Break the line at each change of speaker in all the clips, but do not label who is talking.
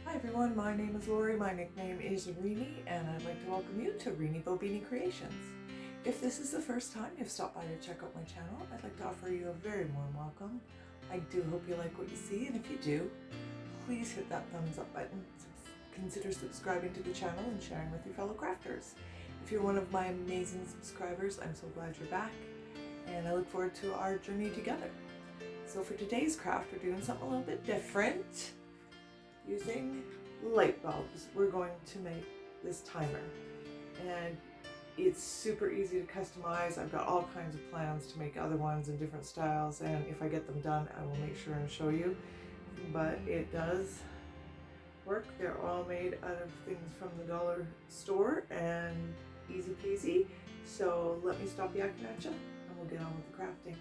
Hi everyone, my name is Lori, my nickname is Reenie, and I'd like to welcome you to Reenie Bobini Creations. If this is the first time you've stopped by to check out my channel, I'd like to offer you a very warm welcome. I do hope you like what you see, and if you do, please hit that thumbs up button. Consider subscribing to the channel and sharing with your fellow crafters. If you're one of my amazing subscribers, I'm so glad you're back, and I look forward to our journey together. So for today's craft, we're doing something a little bit different. Using light bulbs, we're going to make this timer, and it's super easy to customize. I've got all kinds of plans to make other ones in different styles, and if I get them done, I will make sure and show you. But it does work. They're all made out of things from the dollar store and easy peasy. So let me stop yakking at you and we'll get on with the crafting.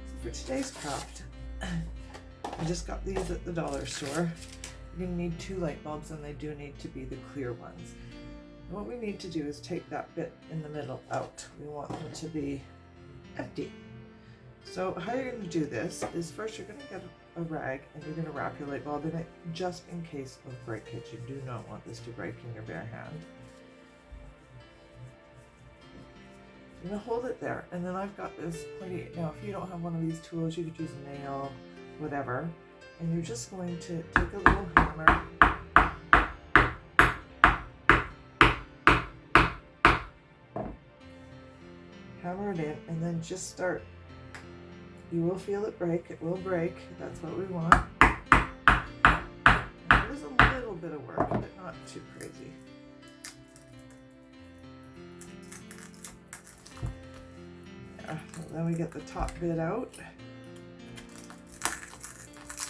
So for today's craft, I just got these at the dollar store. You're going to need 2 light bulbs, and they do need to be the clear ones. What we need to do is take that bit in the middle out. We want them to be empty. So how you're going to do this is first you're going to get a rag and you're going to wrap your light bulb in it just in case of breakage. You do not want this to break in your bare hand. You're going to hold it there, and then I've got this pointy. Now if you don't have one of these tools, you could use a nail, whatever. And you're just going to take a little hammer it in, and then just start. You will feel it break. It will break. That's what we want. It is a little bit of work, but not too crazy. Yeah, so then we get the top bit out.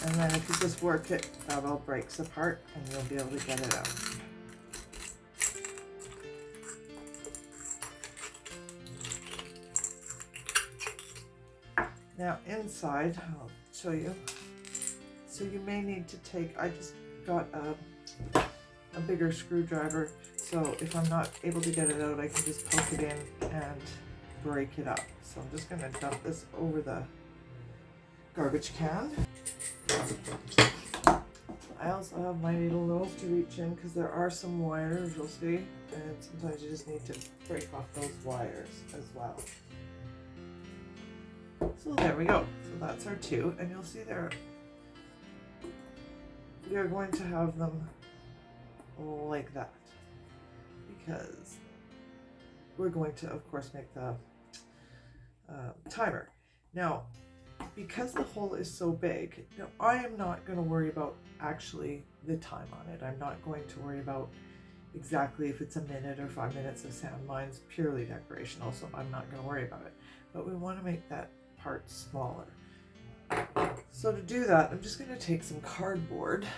And then if you just work it, that all breaks apart and you'll be able to get it out. Now inside, I'll show you. So you may need to take, I just got a bigger screwdriver, so if I'm not able to get it out, I can just poke it in and break it up. So I'm just going to dump this over the garbage can. I also have my needle nose to reach in because there are some wires, you'll see, and sometimes you just need to break off those wires as well. So there we go. So that's our 2, and you'll see there we are going to have them like that because we're going to, of course, make the timer. Now, because the hole is so big, now I am not going to worry about actually the time on it. I'm not going to worry about exactly if it's a minute or 5 minutes of sound. Mine's purely decorational, so I'm not going to worry about it. But we want to make that part smaller. So to do that, I'm just going to take some cardboard.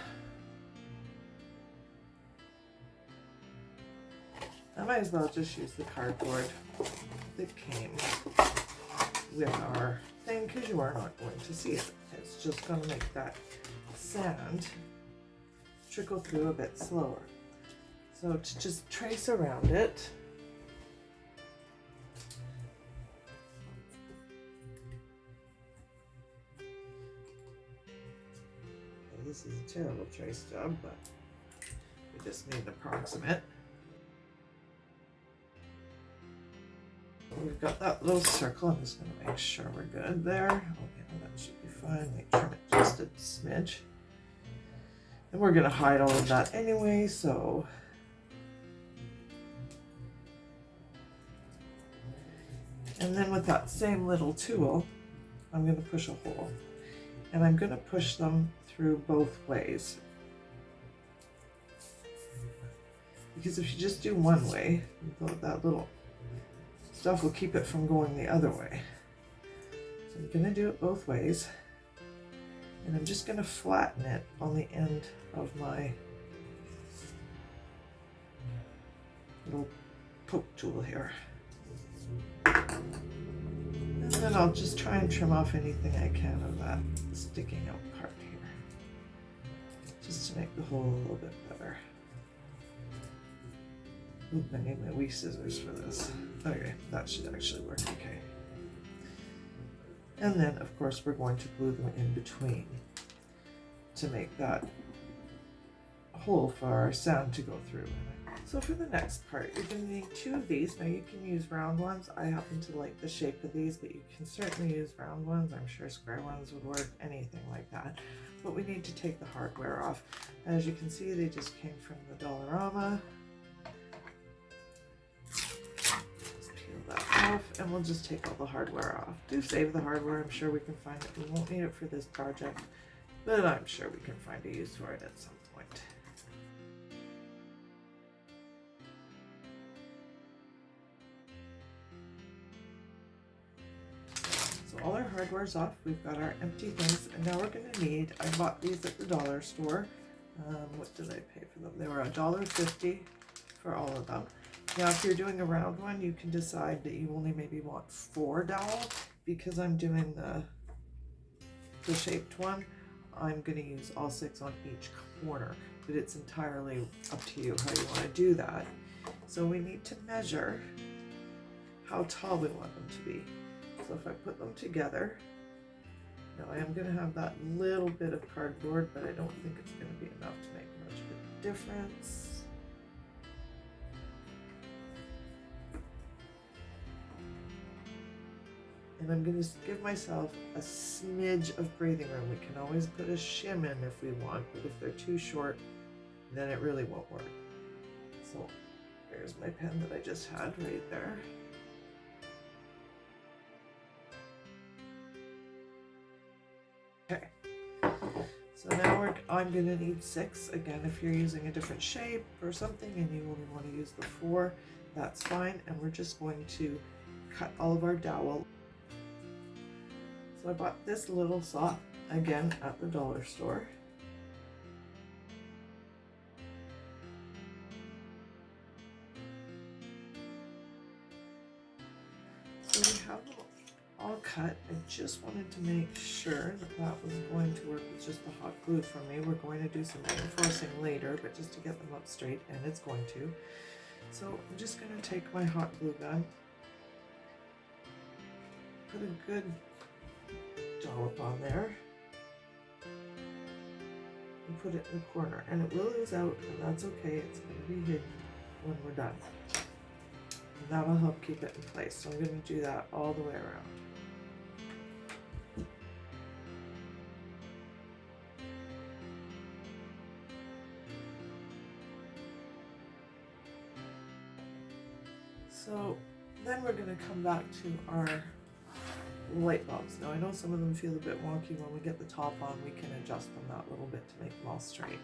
I might as well just use the cardboard that came with our thing, because you are not going to see it. It's just going to make that sand trickle through a bit slower. So to just trace around it, this is a terrible trace job, but we just need an approximate. We've got that little circle. I'm just going to make sure we're good there. Okay, that should be fine. We trim it just a smidge. And we're going to hide all of that anyway, so. And then with that same little tool, I'm going to push a hole. And I'm going to push them through both ways. Because if you just do one way, that little stuff will keep it from going the other way. So I'm going to do it both ways, and I'm just going to flatten it on the end of my little poke tool here. And then I'll just try and trim off anything I can of that sticking out part here, just to make the hole a little bit better. Oop, I need my wee scissors for this. Okay, that should actually work okay. And then, of course, we're going to glue them in between to make that hole for our sand to go through. So for the next part, you're going to need 2 of these. Now you can use round ones. I happen to like the shape of these, but you can certainly use round ones. I'm sure square ones would work, anything like that. But we need to take the hardware off. As you can see, they just came from the Dollarama. Just peel that off, and we'll just take all the hardware off. Do save the hardware. I'm sure we can find it. We won't need it for this project, but I'm sure we can find a use for it at some point. So all our hardware's off. We've got our empty things, and now we're going to need, I bought these at the dollar store. What did I pay for them? They were $1.50 for all of them. Now if you're doing a round one, you can decide that you only maybe want 4 dowel. Because I'm doing the shaped one, I'm going to use all 6 on each corner, but it's entirely up to you how you want to do that. So we need to measure how tall we want them to be. So if I put them together, now I am going to have that little bit of cardboard, but I don't think it's going to be enough to make much of a difference. And I'm going to give myself a smidge of breathing room. We can always put a shim in if we want, but if they're too short, then it really won't work. So there's my pen that I just had right there. Okay, so now I'm going to need 6. Again, if you're using a different shape or something and you only want to use the 4, that's fine. And we're just going to cut all of our dowel. So I bought this little saw, again, at the dollar store. So we have them all cut. I just wanted to make sure that that was going to work with just the hot glue for me. We're going to do some reinforcing later, but just to get them up straight, and it's going to. So I'm just going to take my hot glue gun, put a good dollop on there, and put it in the corner, and it will ooze out, and that's okay. It's going to be hidden when we're done, and that'll help keep it in place. So I'm going to do that all the way around. So then we're going to come back to our light bulbs. Now I know some of them feel a bit wonky. When we get the top on, we can adjust them that little bit to make them all straight.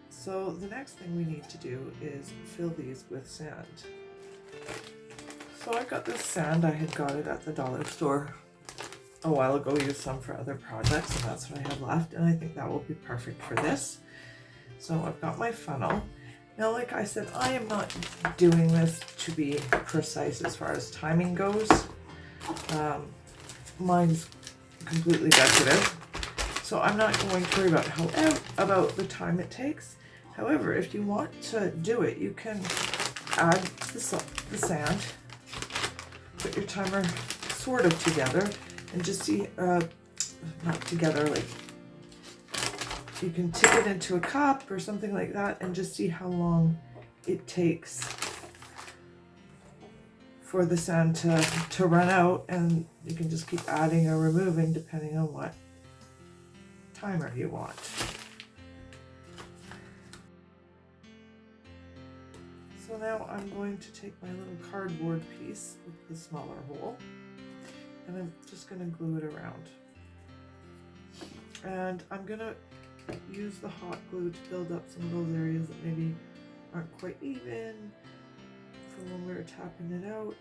So the next thing we need to do is fill these with sand. So I got this sand. I had got it at the dollar store a while ago, used some for other projects, and that's what I have left, and I think that will be perfect for this. So I've got my funnel. Now, like I said, I am not doing this to be precise as far as timing goes. Mine's completely decorative, so I'm not going to worry about the time it takes. However, if you want to do it, you can add the sand, put your timer sort of together, and just see, not together, like you can tip it into a cup or something like that, and just see how long it takes for the sand to run out, and you can just keep adding or removing depending on what timer you want. So now I'm going to take my little cardboard piece with the smaller hole, and I'm just going to glue it around. And I'm going to use the hot glue to build up some of those areas that maybe aren't quite even from when we were tapping it out.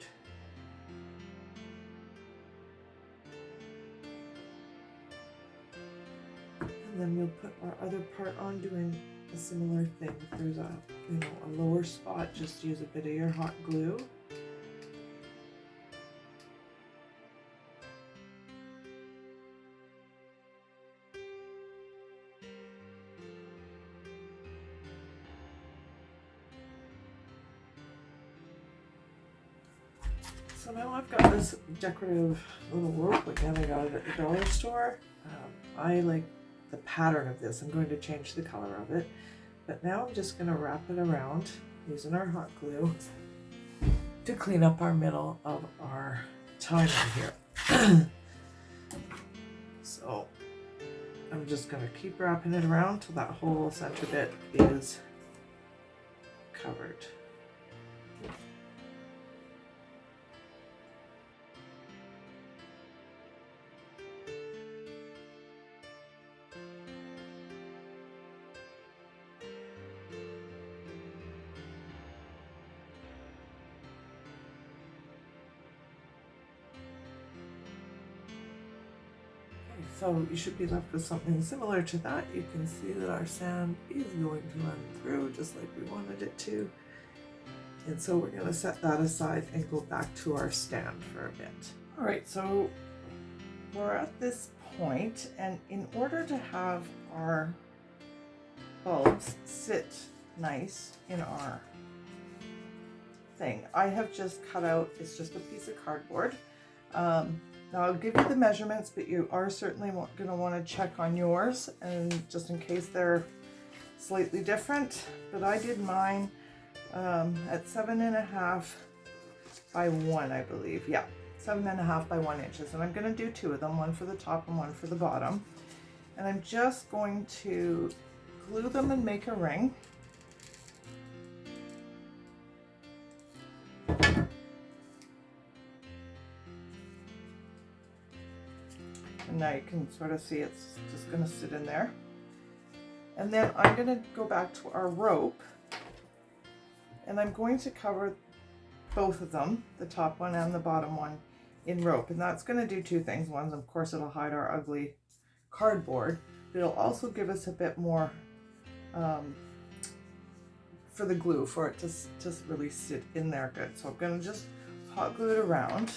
And then we'll put our other part on, doing a similar thing. If there's a lower spot, just use a bit of your hot glue. So now I've got this decorative little rope. Again, I got it at the dollar store. I like the pattern of this. I'm going to change the color of it. But now I'm just going to wrap it around using our hot glue to clean up our middle of our timer here. So I'm just going to keep wrapping it around till that whole center bit is covered. So you should be left with something similar to that. You can see that our sand is going to run through just like we wanted it to. And so we're going to set that aside and go back to our stand for a bit. All right, so we're at this point, and in order to have our bulbs sit nice in our thing, I have just cut out, it's just a piece of cardboard. Now I'll give you the measurements, but you are certainly going to want to check on yours, and just in case they're slightly different. But I did mine at 7.5 by 1, I believe. Yeah, 7.5 by 1 inches. And I'm going to do 2 of them, one for the top and one for the bottom. And I'm just going to glue them and make a ring. And now you can sort of see it's just going to sit in there. And then I'm going to go back to our rope, and I'm going to cover both of them, the top one and the bottom one, in rope. And that's going to do 2 things. One, of course, it'll hide our ugly cardboard, but it'll also give us a bit more for the glue, for it to just really sit in there good. So I'm going to just hot glue it around.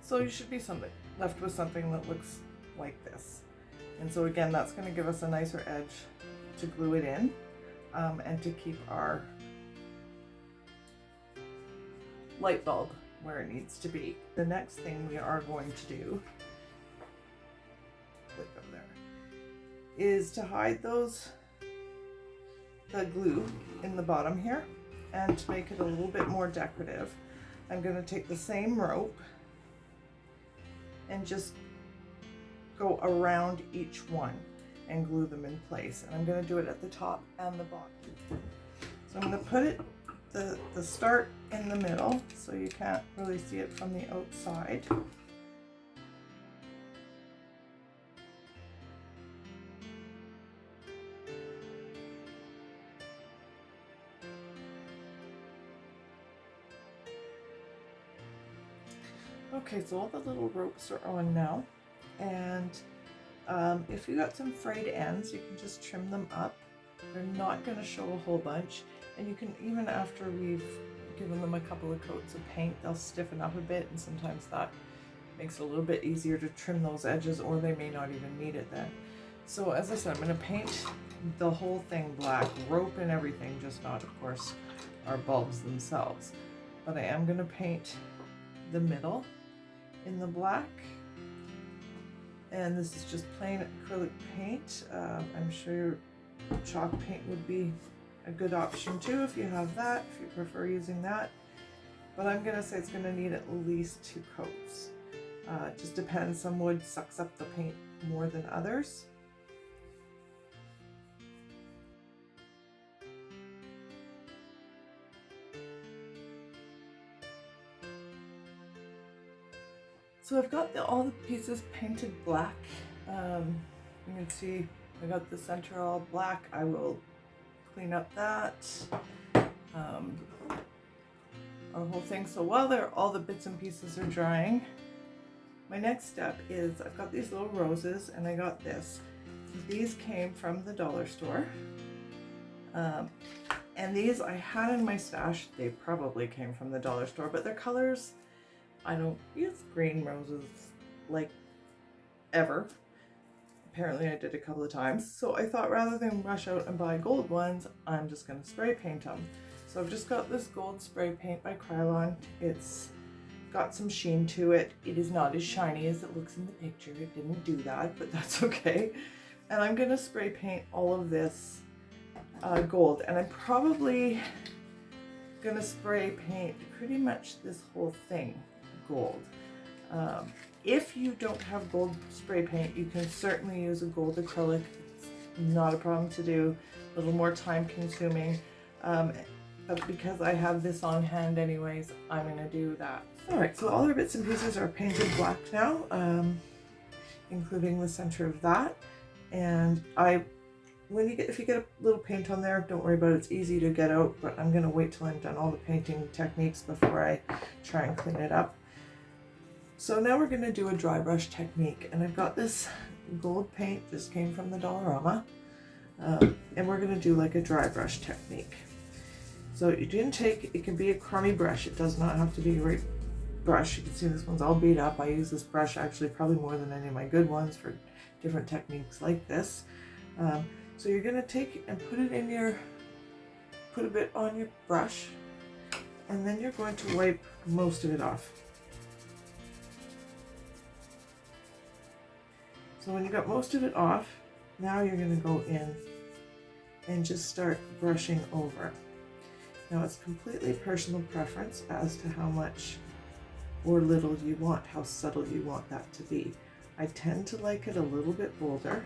So you should be left with something that looks like this. And so again, that's going to give us a nicer edge to glue it in, and to keep our light bulb where it needs to be. The next thing we are going to do, click over there, is to hide the glue in the bottom here, and to make it a little bit more decorative. I'm going to take the same rope and just go around each one and glue them in place. And I'm going to do it at the top and the bottom. So I'm going to put it, the start in the middle, so you can't really see it from the outside. Okay, so all the little ropes are on now, and if you got some frayed ends, you can just trim them up. They're not going to show a whole bunch, and you can, even after we've given them a couple of coats of paint, they'll stiffen up a bit, and sometimes that makes it a little bit easier to trim those edges, or they may not even need it then. So as I said, I'm going to paint the whole thing black, rope and everything, just not, of course, our bulbs themselves. But I am going to paint the middle in the black, and this is just plain acrylic paint. I'm sure chalk paint would be a good option too if you have that, if you prefer using that, but I'm gonna say it's gonna need at least 2 coats. It just depends, some wood sucks up the paint more than others. So I've got all the pieces painted black. You can see I got the center all black. I will clean up that, our whole thing. So while all the bits and pieces are drying, my next step is, I've got these little roses, and I got this. These came from the dollar store. And these I had in my stash. They probably came from the dollar store, but their colors, I don't use green roses like ever, apparently I did a couple of times. So I thought rather than rush out and buy gold ones, I'm just going to spray paint them. So I've just got this gold spray paint by Krylon. It's got some sheen to it. It is not as shiny as it looks in the picture. It didn't do that, but that's okay. And I'm going to spray paint all of this gold. And I'm probably going to spray paint pretty much this whole thing gold. If you don't have gold spray paint, you can certainly use a gold acrylic. It's not a problem to do, a little more time consuming. But because I have this on hand anyways, I'm going to do that. Alright, so all our bits and pieces are painted black now, including the center of that. And if you get a little paint on there, don't worry about it, it's easy to get out, but I'm going to wait till I'm done all the painting techniques before I try and clean it up. So now we're going to do a dry brush technique, and I've got this gold paint, just came from the Dollarama, and we're going to do like a dry brush technique. So you can take, it can be a crummy brush, it does not have to be a right brush. You can see this one's all beat up. I use this brush actually probably more than any of my good ones for different techniques like this. So you're going to take and put a bit on your brush, and then you're going to wipe most of it off. So when you got most of it off, now you're going to go in and just start brushing over. Now it's completely personal preference as to how much or little you want, how subtle you want that to be. I tend to like it a little bit bolder.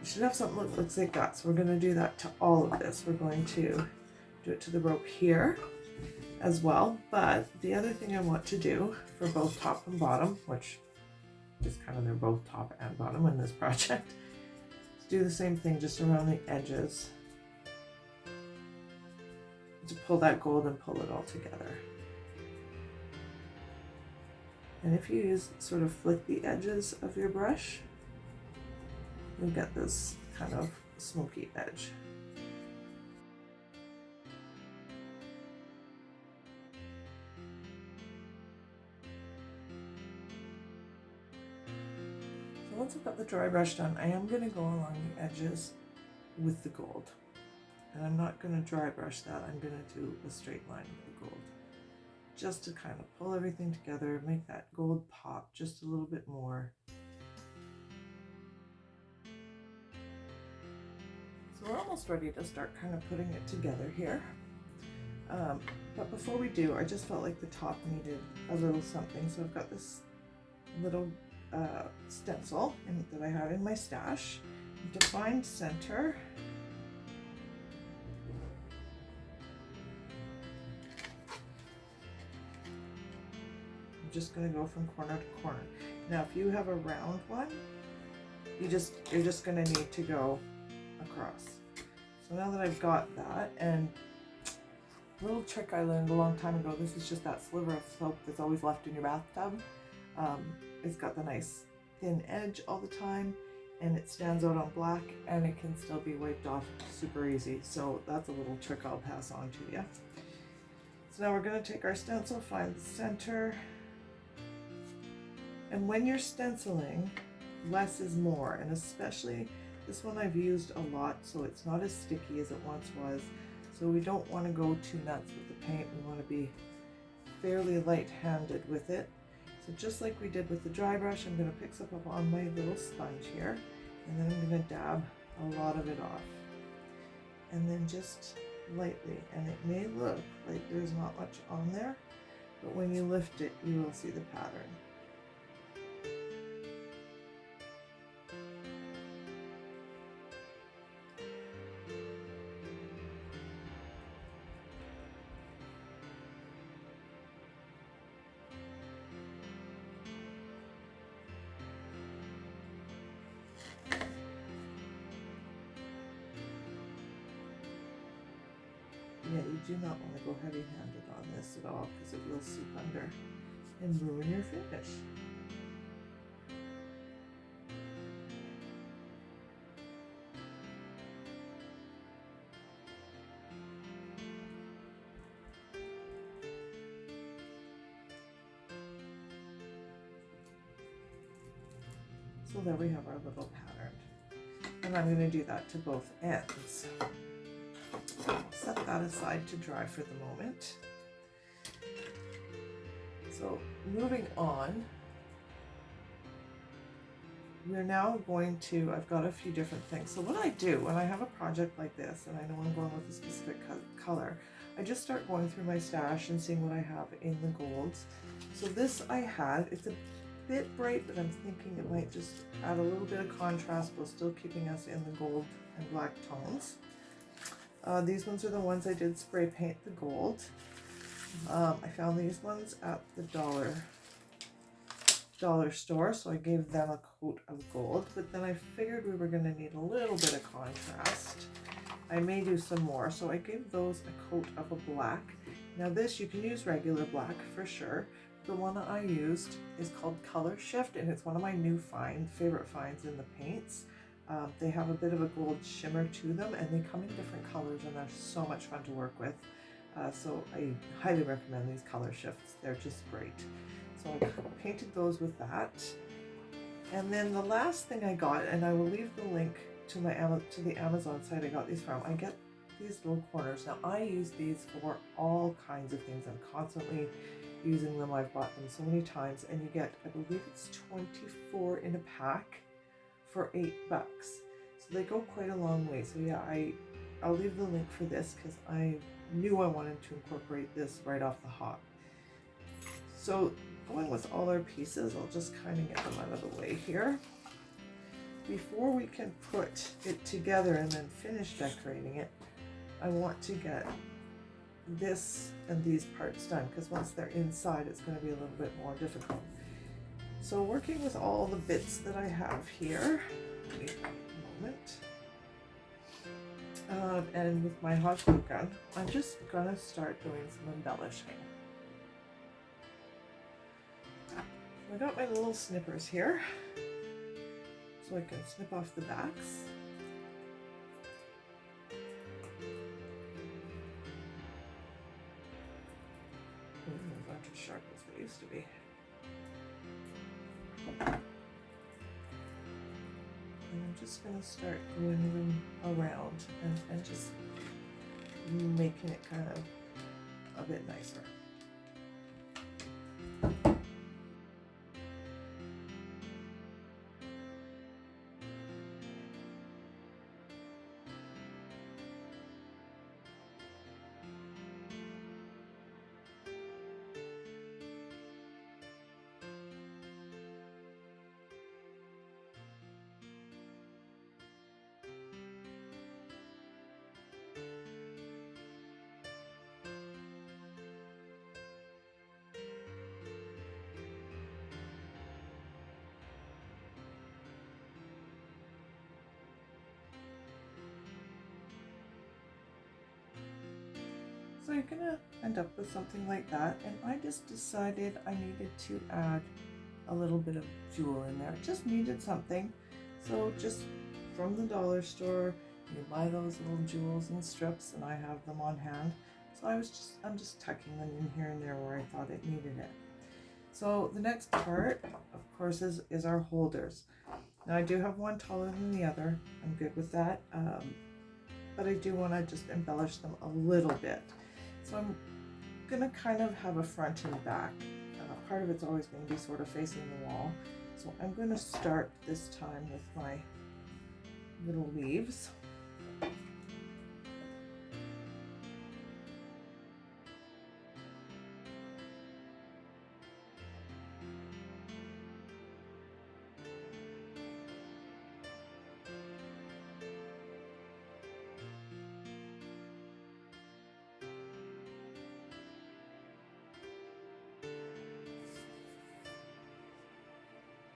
You should have something that looks like that. So we're going to do that to all of this. We're going to do it to the rope here as well. But the other thing I want to do for both top and bottom, which is kind of they're both top and bottom in this project, is do the same thing just around the edges to pull that gold and pull it all together. And if you sort of flick the edges of your brush, you'll get this kind of smoky edge. So once I've got the dry brush done, I am going to go along the edges with the gold. And I'm not going to dry brush that, I'm going to do a straight line with the gold. Just to kind of pull everything together, make that gold pop just a little bit more. We're almost ready to start kind of putting it together here. But before we do, I just felt like the top needed a little something. So I've got this little stencil that I have in my stash. Define center. I'm just going to go from corner to corner. Now, if you have a round one, you're just going to need to go across. So now that I've got that, and a little trick I learned a long time ago, this is just that sliver of soap that's always left in your bathtub. It's got the nice thin edge all the time, and it stands out on black, and it can still be wiped off super easy. So that's a little trick I'll pass on to you. So now we're going to take our stencil, find the center, and when you're stenciling, less is more, and especially this one I've used a lot, so it's not as sticky as it once was. So we don't want to go too nuts with the paint. We want to be fairly light-handed with it. So just like we did with the dry brush, I'm going to pick some up on my little sponge here, and then I'm going to dab a lot of it off. And then just lightly, and it may look like there's not much on there, but when you lift it, you will see the pattern. Yeah, you do not want to go heavy-handed on this at all because it will seep under. and ruin your finish. So there we have our little pattern. And I'm going to do that to both ends. So I'll set that aside to dry for the moment. So moving on, we're now going to, I've got a few different things. So what I do when I have a project like this, and I know I'm going with a specific color, I just start going through my stash and seeing what I have in the golds. So this I had, it's a bit bright, but I'm thinking it might just add a little bit of contrast while still keeping us in the gold and black tones. These ones are the ones I did spray paint the gold. I found these ones at the dollar store, so I gave them a coat of gold, but then I figured we were going to need a little bit of contrast. I may do some more, so I gave those a coat of a black. Now this, you can use regular black for sure. The one that I used is called Color Shift, and it's one of my new favorite finds in the paints. They have a bit of a gold shimmer to them, and they come in different colors, and they're so much fun to work with. So I highly recommend these Color Shifts. They're just great. So I painted those with that. And then the last thing I got, and I will leave the link to the Amazon site I got these from. I get these little corners. Now I use these for all kinds of things. I'm constantly using them. I've bought them so many times, and you get, I believe it's 24 in a pack for $8. So they go quite a long way. So yeah, I'll leave the link for this because I knew I wanted to incorporate this right off the hop. So going with all our pieces, I'll just kind of get them out of the way here. Before we can put it together and then finish decorating it, I want to get this and these parts done, because once they're inside it's going to be a little bit more difficult. So working with all the bits that I have here, wait a moment, and with my hot glue gun, I'm just going to start doing some embellishing. I got my little snippers here, so I can snip off the backs. Those aren't as sharp as they used to be. And I'm just going to start going them around and just making it kind of a bit nicer. So you're gonna end up with something like that, and I just decided I needed to add a little bit of jewel in there. Just needed something. So just from the dollar store, you buy those little jewels and strips, and I have them on hand. So I'm just tucking them in here and there where I thought it needed it. So the next part, of course, is our holders. Now I do have one taller than the other. I'm good with that, but I do want to just embellish them a little bit. So I'm gonna kind of have a front and back. Part of it's always going to be sort of facing the wall. So I'm going to start this time with my little leaves.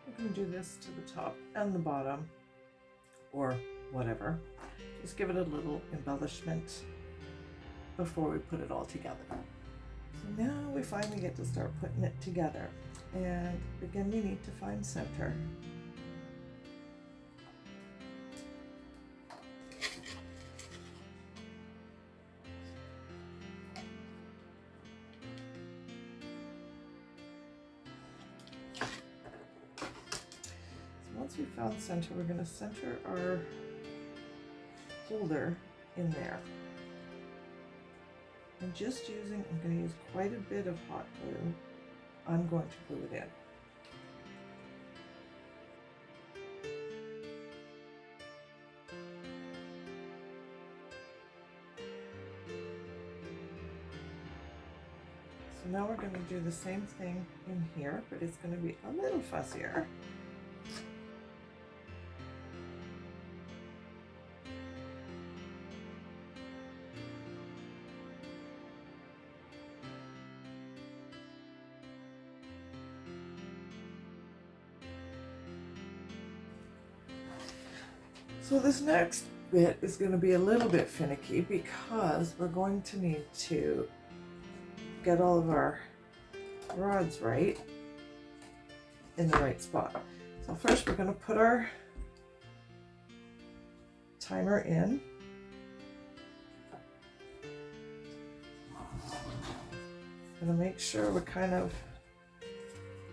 You can do this to the top and the bottom, or whatever. Just give it a little embellishment before we put it all together. So now we finally get to start putting it together. And again, we need to find center. Once we found center, we're going to center our holder in there. And just using, I'm going to use quite a bit of hot glue. I'm going to glue it in. So now we're going to do the same thing in here, but it's going to be a little fussier. So this next bit is going to be a little bit finicky because we're going to need to get all of our rods right in the right spot. So first we're going to put our timer in. Going to make sure we kind of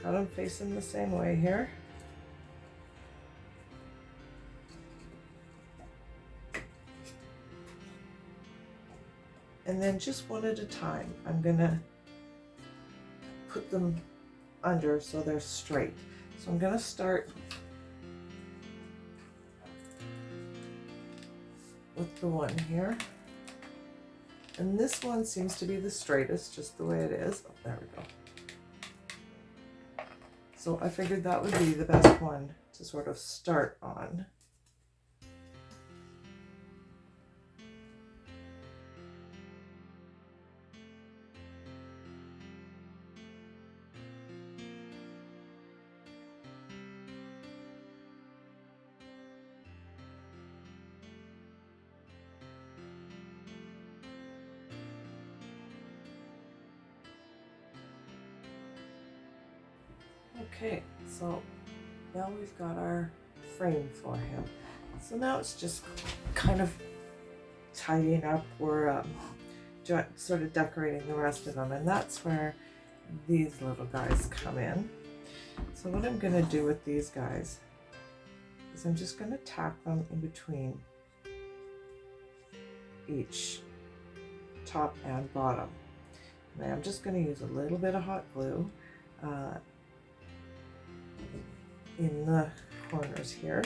got them facing the same way here. And then just one at a time, I'm gonna put them under so they're straight. So I'm gonna start with the one here. And this one seems to be the straightest, just the way it is. Oh, there we go. So I figured that would be the best one to sort of start on. Okay, so now we've got our frame for him. So now it's just kind of tidying up or sort of decorating the rest of them, and that's where these little guys come in. So what I'm going to do with these guys is I'm just going to tack them in between each top and bottom. And I'm just going to use a little bit of hot glue in the corners here.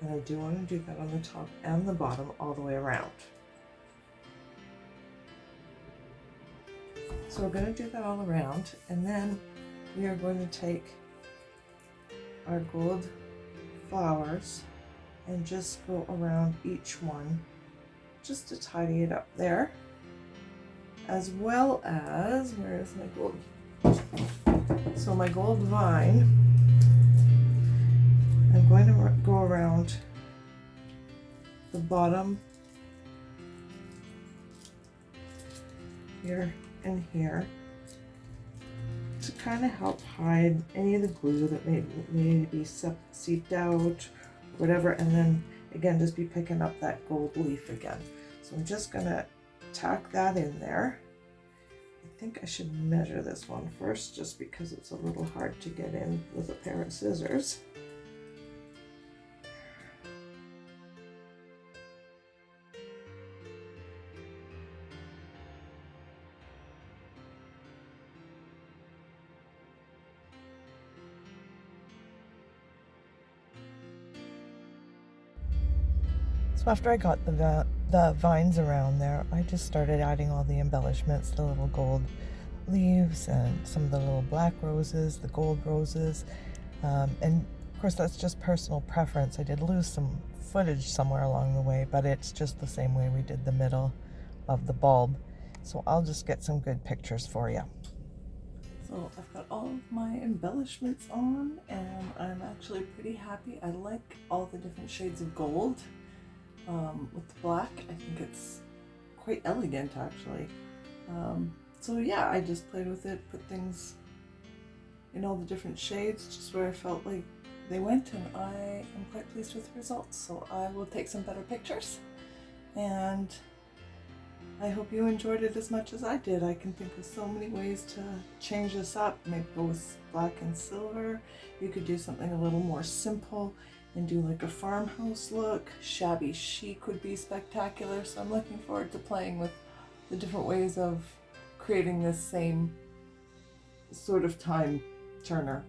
And I do want to do that on the top and the bottom all the way around. So we're going to do that all around, and then we are going to take our gold flowers and just go around each one just to tidy it up there, as well as, where is my gold? So my gold vine, I'm going to go around the bottom here and here to kind of help hide any of the glue that may be seeped out, whatever, and then again just be picking up that gold leaf again. So I'm just gonna tack that in there. I think I should measure this one first just because it's a little hard to get in with a pair of scissors. So after I got the vines around there, I just started adding all the embellishments, the little gold leaves and some of the little black roses, the gold roses. And course, that's just personal preference. I did lose some footage somewhere along the way, but it's just the same way we did the middle of the bulb. So I'll just get some good pictures for you. So I've got all of my embellishments on, and I'm actually pretty happy. I like all the different shades of gold with the black. I think it's quite elegant, actually. So yeah, I just played with it, put things in all the different shades, just where I felt like they went, and I am quite pleased with the results. So I will take some better pictures, and I hope you enjoyed it as much as I did. I can think of so many ways to change this up. Maybe go with black and silver. You could do something a little more simple and do like a farmhouse look. Shabby chic would be spectacular. So I'm looking forward to playing with the different ways of creating this same sort of time turner.